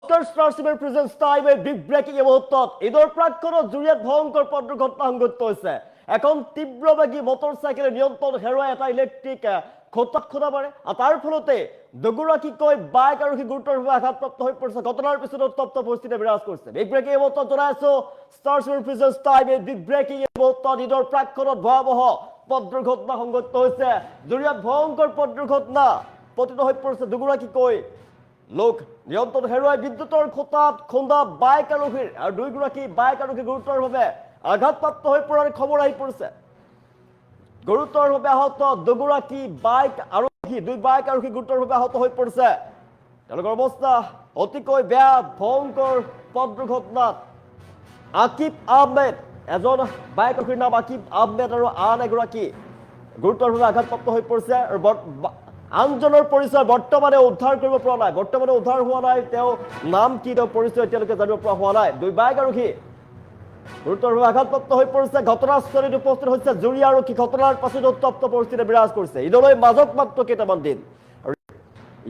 Presence টাইমে big breaking এই মুহূৰ্তত ঈদৰ প্ৰাক্ক্ষণত জুৰিয়াত ভয়ংকৰ পথ দুৰ্ঘটনা সংঘটিত হৈছে। এখন তীব্ৰবেগী মটৰচাইকেলে নিয়ন্ত্ৰণ হেৰুৱাই এটা ইলেক্ট্ৰিক খুঁটাত খুন্দা মাৰে আৰু তাৰ ফলতে দুগৰাকীকৈ বাইক আৰোহী গুৰুতৰভাৱে আঘাতপ্ৰাপ্ত হৈ পৰিছে। ঘটনাৰ পিছত উত্তপ্ত পৰিস্থিতি বিৰাজ কৰিছে। বিগ ব্ৰেকিং এই মুহূৰ্তত জনাইছো ষ্টাৰ প্ৰেজেন্স টাইমে বিগ ব্ৰেকিং এই মুহূৰ্তত ঈদৰ প্ৰাক্ক্ষণত ভয়াৱহ পথ দুৰ্ঘটনা সংঘটিত হৈছে। জুৰিয়াত ভয়ংকৰ পথ দুৰ্ঘটনা পতিত হৈ পৰিছে। দুগৰাকীকৈ লোক নিয়ন্ত্ৰণ হেৰুৱাই বিদ্যুতৰ খুঁটাত খুন্দা বাইক আৰোহীৰ আৰু দুয়োগৰাকী বাইক আৰোহী গুৰুতৰভাৱে আঘাতপ্ৰাপ্ত হৈ পৰাৰ খবৰ আহি পৰিছে। গুৰুতৰভাৱে আহত দুগৰাকী বাইক আৰোহী গুৰুতৰভাৱে আহত হৈ পৰিছে। তেওঁলোকৰ অৱস্থা অতিকৈ বেয়া। ভয়ংকৰ পথ দুৰ্ঘটনাত আকিব আহমেদ, এজন বাইক আৰোহীৰ নাম আকিব আহমেদ আৰু আন এগৰাকী গুৰুতৰভাৱে আঘাতপ্ৰাপ্ত হৈ পৰিছে। আৰু আনজনৰ পৰিচয় বৰ্তমানে উদ্ধাৰ কৰিব পৰা নাই। বৰ্তমানে উদ্ধাৰ হোৱা নাই। তেওঁ নাম কি, তেওঁ পৰিচয় এতিয়ালৈকে জানিব পৰা হোৱা নাই। দুই বাইক আৰোহী গুৰুতৰভাৱে আঘাতপ্ৰাপ্ত হৈ পৰিছে। ঘটনাস্থলীত উপস্থিত হৈছে জুৰি আৰক্ষী। ঘটনাৰ পাছত উত্তপ্ত পৰিস্থিতি বিৰাজ কৰিছে। ঈদলৈ মাজত মাত্ৰ কেইটামান দিন।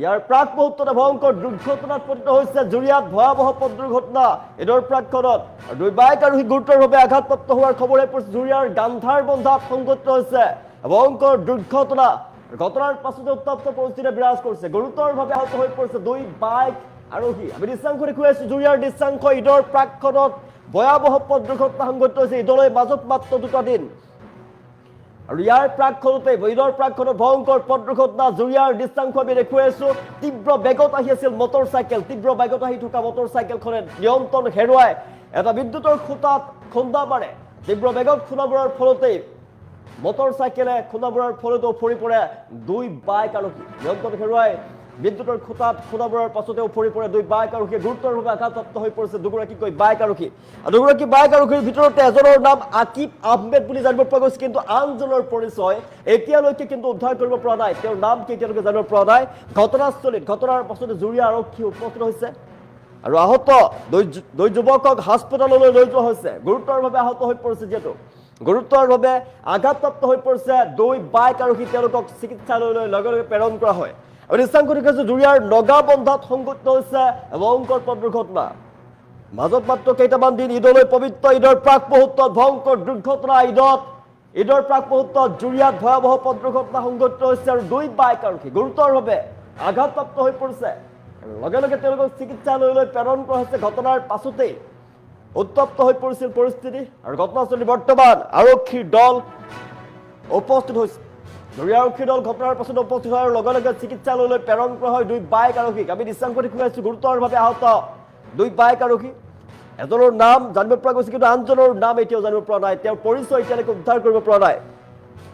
ইয়াৰ প্ৰাক মুহূৰ্ততে ভয়ংকৰ দুৰ্ঘটনাত পতিত হৈছে জুৰিয়াত ভয়াৱহ পথ দুৰ্ঘটনা। ঈদৰ প্ৰাক্ক্ষণত দুই বাইক আৰোহী গুৰুতৰভাৱে আঘাতপ্ৰাপ্ত হোৱাৰ খবৰ আহি পৰিছে। জুৰিয়াৰ গান্ধাৰ বন্ধাত সংঘটিত হৈছে ভয়ংকৰ দুৰ্ঘটনা। ঘটনাৰ পাছতে উত্তপ্ত পৰিস্থিতি বিৰাজ কৰিছে। গুৰুতৰভাৱে আহত হৈ পৰিছে দুই বাইক আৰোহী। আমি দৃশ্যাংশ দেখুৱাই আছো জুৰিয়াৰ দৃশ্যাংশ। ঈদৰ প্ৰাক্ক্ষণত ভয়াৱহ পথ দুৰ্ঘটনা সংঘটিত হৈছে। ঈদলৈ মাজত মাত্ৰ দুটা দিন আৰু ইয়াৰ প্ৰাক্ক্ষণতে ঈদৰ প্ৰাক্ক্ষণত ভয়ংকৰ পথ দুৰ্ঘটনা। জুৰিয়াৰ দৃশ্যাংশ আমি দেখুৱাই আছো। তীব্ৰ বেগত আহি আছিল মটৰচাইকেল। তীব্ৰ বেগত আহি থকা মটৰচাইকেলখনে নিয়ন্ত্ৰণ হেৰুৱাই এটা বিদ্যুতৰ খুঁটাত খুন্দা মাৰে। তীব্ৰ বেগত খুন্দা মৰাৰ ফলতেই মটৰচাইকেলে খুন্দা মৰাৰ ফলতে উফৰি পৰে দুই বাইক আৰোহী। নিয়ন্ত্ৰণ হেৰুৱাই বিদ্যুতৰ খুঁটাত খুন্দা মৰাৰ পাছতে উফৰি পৰে দুই বাইক আৰোহীয়ে গুৰুতৰভাৱে আঘাতপ্ৰাপ্ত হৈ পৰিছে। দুগৰাকীকৈ বাইক আৰোহী। দুগৰাকী বাইক আৰোহীৰ ভিতৰতে এজনৰ নাম আকিব আহমেদ বুলি জানিব পৰা গৈছে, কিন্তু আনজনৰ পৰিচয় এতিয়ালৈকে কিন্তু উদ্ধাৰ কৰিব পৰা নাই। তেওঁৰ নাম কি এতিয়ালৈকে জানিব পৰা নাই। ঘটনাস্থলীত ঘটনাৰ পাছতে জুৰিয়া আৰক্ষী উপস্থিত হৈছে আৰু আহত দুই যুৱকক হাস্পতাললৈ লৈ যোৱা হৈছে। গুৰুতৰভাৱে আহত হৈ পৰিছে, যিহেতু গুৰুতৰভাৱে আঘাতপ্ৰাপ্ত হৈ পৰিছে দুই বাইক আৰোহী। তেওঁলোকক চিকিৎসালয়লৈ লগে লগে প্ৰেৰণ কৰা হয়। আমি দৃশ্যাংশ দেখিছো জুৰিয়াৰ নগাবন্ধাত সংঘটিত হৈছে ভয়ংকৰ পথ দুৰ্ঘটনা। মাজত মাত্ৰ কেইটামান দিন ঈদলৈ পবিত্ৰ ঈদৰ প্ৰাক মুহূৰ্তত ভয়ংকৰ দুৰ্ঘটনা। ঈদৰ প্ৰাক মুহূৰ্তত জুৰিয়াত ভয়াৱহ পথ দুৰ্ঘটনা সংঘটিত হৈছে আৰু দুই বাইক আৰোহী গুৰুতৰভাৱে আঘাতপ্ৰাপ্ত হৈ পৰিছে। লগে লগে তেওঁলোকক চিকিৎসালয়লৈ প্ৰেৰণ কৰা হৈছে। ঘটনাৰ পাছতেই উত্তপ্ত হৈ পৰিছিল পৰিস্থিতি আৰু ঘটনাস্থলীত বৰ্তমান আৰক্ষীৰ দল উপস্থিত হৈছে। জুৰিয়া আৰক্ষীৰ দল ঘটনাৰ পাছত উপস্থিত হয় আৰু লগে লগে চিকিৎসালয়লৈ প্ৰেৰণ কৰা হয় দুই বাইক আৰোহীক। আমি দৃশ্যাংশ দেখুৱাইছো গুৰুতৰভাৱে আহত দুই বাইক আৰোহী। এজনৰ নাম জানিব পৰা গৈছে, কিন্তু আনজনৰ নাম এতিয়াও জানিব পৰা নাই। তেওঁৰ পৰিচয় এতিয়ালৈকে উদ্ধাৰ কৰিব পৰা নাই।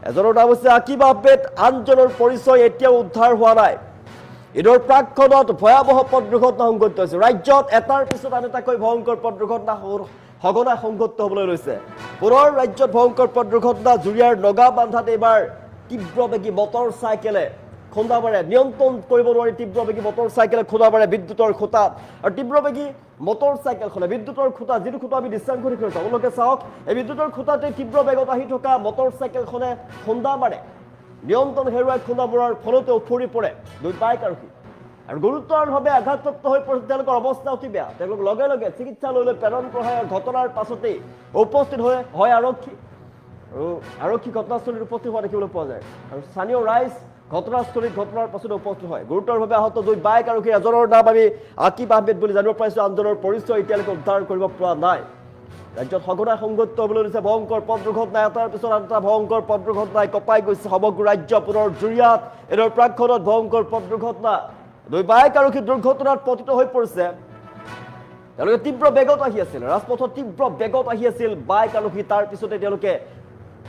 এজনৰ নাম হৈছে আকিব আহমেদ, আনজনৰ পৰিচয় এতিয়াও উদ্ধাৰ হোৱা নাই। ঈদৰ প্ৰাক্ক্ষণত ভয়াৱহ পথ দুৰ্ঘটনা সংঘটিত হৈছে। ৰাজ্যত এটাৰ পিছত আন এটাকৈ ভয়ংকৰ পথ দুৰ্ঘটনা সঘনাই সংঘটিত হ'বলৈ লৈছে। পুনৰ ৰাজ্যত ভয়ংকৰ পথ দুৰ্ঘটনা। জুৰিয়াৰ নগাবান্ধাত এইবাৰ তীব্ৰবেগী মটৰচাইকেলে খুন্দা মাৰে। নিয়ন্ত্ৰণ কৰিব নোৱাৰি তীব্ৰবেগী মটৰচাইকেলে খুন্দা মাৰে বিদ্যুতৰ খুঁটাত। আৰু তীব্ৰবেগী মটৰচাইকেলখনে বিদ্যুতৰ খুঁটা, যিটো খুঁটা আমি দৃশ্যাংশ দেখুৱাইছো, আপোনালোকে চাওক। এই বিদ্যুতৰ খুঁটাতে তীব্ৰ বেগত আহি থকা মটৰচাইকেলখনে খুন্দা মাৰে। নিয়ন্ত্ৰণ হেৰুৱাই খুন্দা মৰাৰ ফলতে উফৰি পৰে দুই বাইক আৰোহী আৰু গুৰুতৰভাৱে আঘাতপ্ৰাপ্ত হৈ পৰিছে। তেওঁলোকৰ অৱস্থা অতি বেয়া। তেওঁলোক লগে লগে চিকিৎসালয়লৈ প্ৰেৰণ কৰা হয়। ঘটনাৰ পাছতেই উপস্থিত হয় আৰক্ষী আৰু আৰক্ষী ঘটনাস্থলীত উপস্থিত হোৱা দেখিবলৈ পোৱা যায় আৰু স্থানীয় ৰাইজ ঘটনাস্থলীত ঘটনাৰ পাছতে উপস্থিত হয়। গুৰুতৰভাৱে আহত দুই বাইক আৰোহী। এজনৰ নাম আমি আকিব আহমেদ বুলি জানিব পাৰিছো, আনজনৰ পৰিচয় এতিয়ালৈকে উদ্ধাৰ কৰিব পৰা নাই। ৰাজ্যত সঘনাই সংঘটিত হ'বলৈ লৈছে ভয়ংকৰ পথ দুৰ্ঘটনা। এটাৰ পিছত আন এটা ভয়ংকৰ পথ দুৰ্ঘটনাই কঁপাই গৈছে সমগ্ৰ ৰাজ্য। পুনৰ জুৰিয়াত ঈদৰ প্ৰাক্ক্ষণত ভয়ংকৰ পথ দুৰ্ঘটনা। দুই বাইক আৰোহী দুৰ্ঘটনাত পতিত হৈ পৰিছে। তেওঁলোকে তীব্ৰ বেগত আহি আছিল, ৰাজপথত তীব্ৰ বেগত আহি আছিল বাইক আৰোহী। তাৰ পিছতে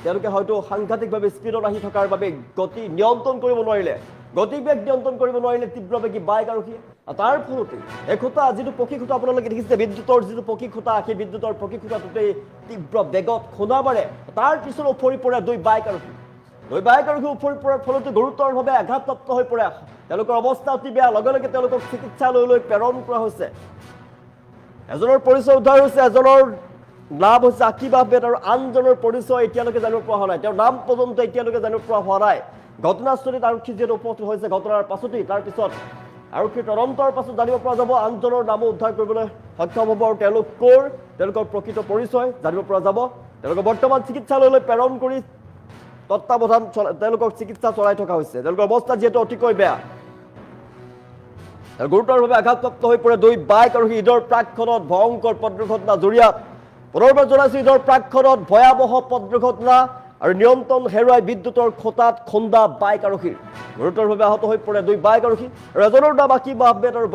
তেওঁলোকে হয়তো সাংঘাতিকভাৱে স্পীডত আহি থকাৰ বাবে গতি নিয়ন্ত্ৰণ কৰিব নোৱাৰিলে। গতিবেগ নিয়ন্ত্ৰণ কৰিব নোৱাৰিলে তীব্ৰবেগী বাইক আৰোহীয়ে। তাৰ ফলতে এই খুঁটা, যিটো পকী খুঁটা আপোনালোকে দেখিছে, বিদ্যুতৰ যিটো পকী খুঁটা, সেই বিদ্যুতৰ পকী খুঁটাটোতেই তীব্ৰ বেগত খুন্দা মাৰে। তাৰ পিছত উফৰি পৰে দুই বাইক আৰোহী। দুই বাইক আৰোহী উফৰি পৰাৰ ফলতে গুৰুতৰভাৱে আঘাতপ্ৰাপ্ত হৈ পৰে। তেওঁলোকৰ অৱস্থা অতি বেয়া। লগে লগে তেওঁলোকক চিকিৎসালয়লৈ প্ৰেৰণ কৰা হৈছে। এজনৰ পৰিচয় উদ্ধাৰ হৈছে। এজনৰ নাম হৈছে আকিব আহমেদ আৰু আনজনৰ পৰিচয় এতিয়ালৈকে জানিব পৰা হোৱা নাই। তেওঁৰ নাম পৰ্যন্ত এতিয়ালৈকে জানিব পৰা হোৱা নাই। ঘটনাস্থলীত আৰক্ষী যিহেতু উপস্থিত হৈছে ঘটনাৰ পাছতেই, তাৰ পিছত আৰক্ষীৰ তদন্তৰ পাছত জানিব পৰা যাব আনজনৰ নামো উদ্ধাৰ কৰিবলৈ সক্ষম হ'ব আৰু তেওঁলোকৰ প্ৰকৃত পৰিচয় জানিব পৰা যাব তেওঁলোকক বৰ্তমান চিকিৎসালয়লৈ প্ৰেৰণ কৰি তত্ত্বাৱধান তেওঁলোকক চিকিৎসা চলাই থকা হৈছে তেওঁলোকৰ অৱস্থা যিহেতু অতিকৈ বেয়া গুৰুতৰভাৱে আঘাতপ্ৰাপ্ত হৈ পৰে দুই বাইক আৰোহী ঈদৰ প্ৰাকখনত ভয়ংকৰ পথ দুৰ্ঘটনা জৰিয়াত পুনৰবাৰ জনাইছো ঈদৰ প্ৰাকখনত ভয়াৱহ পথ দুৰ্ঘটনা আৰু নিয়ন্ত্ৰণ হেৰুৱাই বিদ্যুতৰ খুঁটাত খুন্দা বাইক আৰোহীৰ গুৰুতৰভাৱে আহত হৈ পৰে দুই বাইক আৰোহী আৰু এজনৰ নাম আকিব আহমেদ আৰু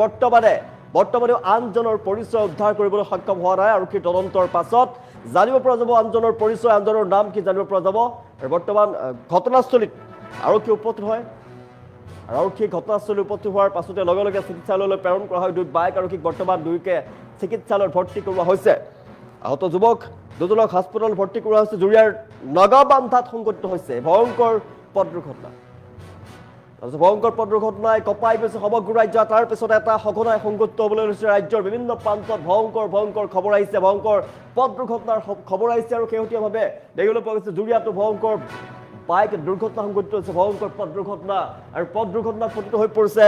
বৰ্তমানেও আনজনৰ পৰিচয় উদ্ধাৰ কৰিবলৈ সক্ষম হোৱা নাই আৰক্ষীৰ তদন্তৰ পাছত জানিব পৰা যাব আনজনৰ পৰিচয় আনজনৰ নাম কি জানিব পৰা যাব আৰু বৰ্তমান ঘটনাস্থলীত আৰক্ষী উপস্থিত হয় আৰু আৰক্ষী ঘটনাস্থলীত উপস্থিত হোৱাৰ পাছতে লগে লগে চিকিৎসালয়লৈ প্ৰেৰণ কৰা হয় দুই বাইক আৰক্ষীক বৰ্তমান দুয়োকে চিকিৎসালয়ত ভৰ্তি কৰোৱা হৈছে আহত যুৱক দুজনক হাস্পতালত ভৰ্তি কৰা হৈছে জুৰিয়াৰ নগাবান্ধাত সংঘটিত হৈছে ভয়ংকৰ পথ দুৰ্ঘটনাই কঁপাই গৈছে সমগ্ৰ ৰাজ্য তাৰ পিছত এটা সঘনাই সংঘটিত হ'বলৈ লৈছে ৰাজ্যৰ বিভিন্ন প্ৰান্তত ভয়ংকৰ খবৰ আহিছে ভয়ংকৰ পথ দুৰ্ঘটনাৰ খবৰ আহিছে আৰু শেহতীয়াভাৱে দেখিবলৈ পোৱা গৈছে জুৰিয়াতো ভয়ংকৰ বাইক দুৰ্ঘটনা সংঘটিত হৈছে ভয়ংকৰ পথ দুৰ্ঘটনা আৰু পথ দুৰ্ঘটনাত পতিত হৈ পৰিছে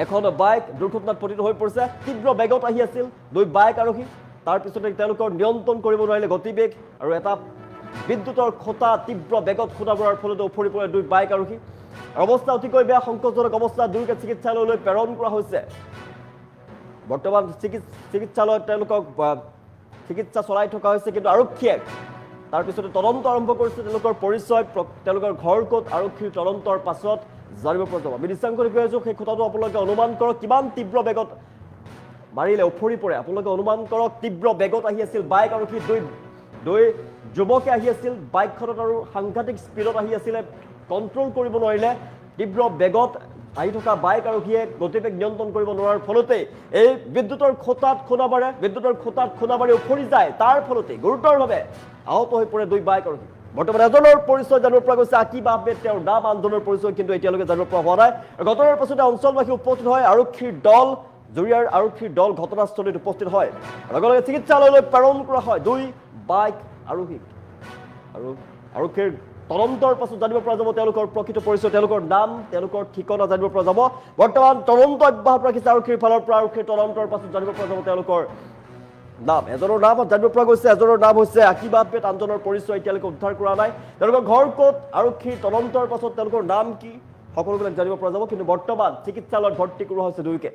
এখন বাইক দুৰ্ঘটনাত পতিত হৈ পৰিছে তীব্ৰ বেগত আহি আছিল দুই বাইক আৰোহী তাৰ পিছতে তেওঁলোকৰ নিয়ন্ত্ৰণ কৰিব নোৱাৰিলে গতিবেগ আৰু এটা বিদ্যুতৰ খুঁটা তীব্ৰ বেগত খুন্দা পৰাৰ ফলতে উফৰি পৰে দুই বাইক আৰোহী অৱস্থা অতিকৈ বেয়া সংকটজনক অৱস্থা দুয়োকে চিকিৎসালয়লৈ প্ৰেৰণ কৰা হৈছে বৰ্তমান চিকিৎসালয়ত তেওঁলোকক চিকিৎসা চলাই থকা হৈছে কিন্তু আৰক্ষীয়ে তাৰ পিছতে তদন্ত আৰম্ভ কৰিছে তেওঁলোকৰ পৰিচয় তেওঁলোকৰ ঘৰ ক'ত আৰক্ষীৰ তদন্তৰ পাছত জানিব পৰা যাব আমি নিশ্চয় কৈ আছো সেই কথাটো আপোনালোকে অনুমান কৰক কিমান তীব্ৰ বেগত মাৰিলে উফৰি পৰে আপোনালোকে অনুমান কৰক তীব্ৰ বেগত আহি আছিল বাইক আৰক্ষী দুই যুৱকে আহি আছিল বাইকখনত আৰু সাংঘাতিক স্পীডত আহি আছিলে কণ্ট্ৰল কৰিব নোৱাৰিলে তীব্ৰ বেগত আহি থকা বাইক আৰক্ষীয়ে গতিবেগ নিয়ন্ত্ৰণ কৰিব নোৱাৰাৰ ফলতে এই বিদ্যুতৰ খুঁটাত খুন্দা মাৰি উফৰি যায় তাৰ ফলতে গুৰুতৰভাৱে আহত হৈ পৰে দুই বাইক আৰক্ষী বৰ্তমান এজনৰ পৰিচয় জানিব পৰা গৈছে আকিব আহমেদ তেওঁৰ নাম আনজনৰ পৰিচয় কিন্তু এতিয়ালৈকে জানিব পৰা হোৱা নাই ঘটনাৰ পাছতে অঞ্চলবাসী উপস্থিত হয় জুৰিয়াৰ আৰক্ষীৰ দল ঘটনাস্থলীত উপস্থিত হয় লগে লগে চিকিৎসালয়লৈ প্ৰেৰণ কৰা হয় দুই বাইক আৰোহীক আৰু আৰক্ষীৰ তদন্তৰ পাছত জানিব পৰা যাব তেওঁলোকৰ প্ৰকৃত পৰিচয় তেওঁলোকৰ নাম তেওঁলোকৰ ঠিকনা জানিব পৰা যাব বৰ্তমান তদন্ত অব্যাহত ৰাখিছে আৰক্ষীৰ ফালৰ পৰা আৰক্ষীৰ তদন্তৰ পাছত জানিব পৰা যাব তেওঁলোকৰ নাম এজনৰ নাম জানিব পৰা গৈছে এজনৰ নাম হৈছে আকিব আহমেদ আনজনৰ পৰিচয় এতিয়ালৈকে উদ্ধাৰ কৰা নাই তেওঁলোকৰ ঘৰ ক'ত আৰক্ষীৰ তদন্তৰ পাছত তেওঁলোকৰ নাম কি সকলোবিলাক জানিব পৰা যাব কিন্তু বৰ্তমান চিকিৎসালয়ত ভৰ্তি কৰোৱা হৈছে দুয়োকে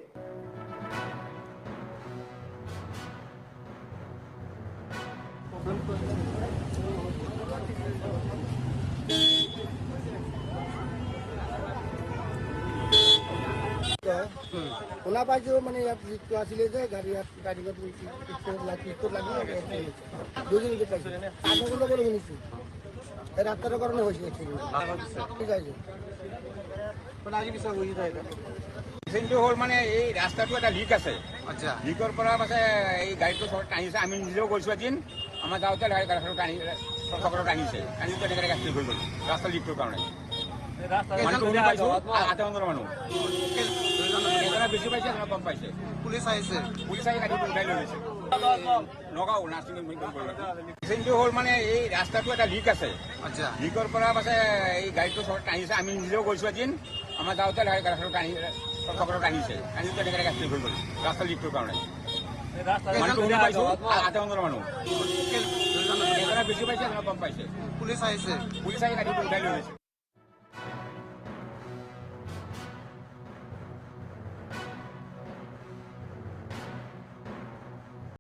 শুনা পাইছো মানে ইয়াত যিটো আছিলে যে গাড়ীত লাগি দুদিন পাইছো আগলৈ শুনিছো এই ৰাস্তাটোৰ কাৰণে হৈছে ঠিক আছে হ'ল মানে এই ৰাস্তাটো এটা লিক আছে আচ্ছা লিকৰ পৰা মানে এই গাড়ীটো টানিছে আমি নিজেও গৈছো এদিন আমাৰ যাওঁতে গাড়ীখন টানিছে তেনেকৈ এক্সিডেণ্ট হৈ গ'ল ৰাস্তা লিকটোৰ কাৰণে আধা মানুহ বেছি পাইছে কম পাইছে পুলিচ আহি গাড়ীটো উঠাই লৈ গৈছে নগাঁও নাৰ্ছিং এক্সিডেণ্টটো হ'ল মানে এই ৰাস্তাটো এটা লিক আছে আচ্ছা লিকৰ পৰা মানে এই গাড়ীটো টানিছে আমি নিজেও গৈছো এদিন আমাৰ যাওঁতে গাড়ীখন টানিছে তেনেকৈ এক্সিডেণ্ট হৈ গ'ল ৰাস্তা লিকটোৰ কাৰণে পাইছো আধা মানুহ বেছি পাইছে কম পাইছে পুলিচ আহি গাড়ীটো উঠাই লৈ গৈছে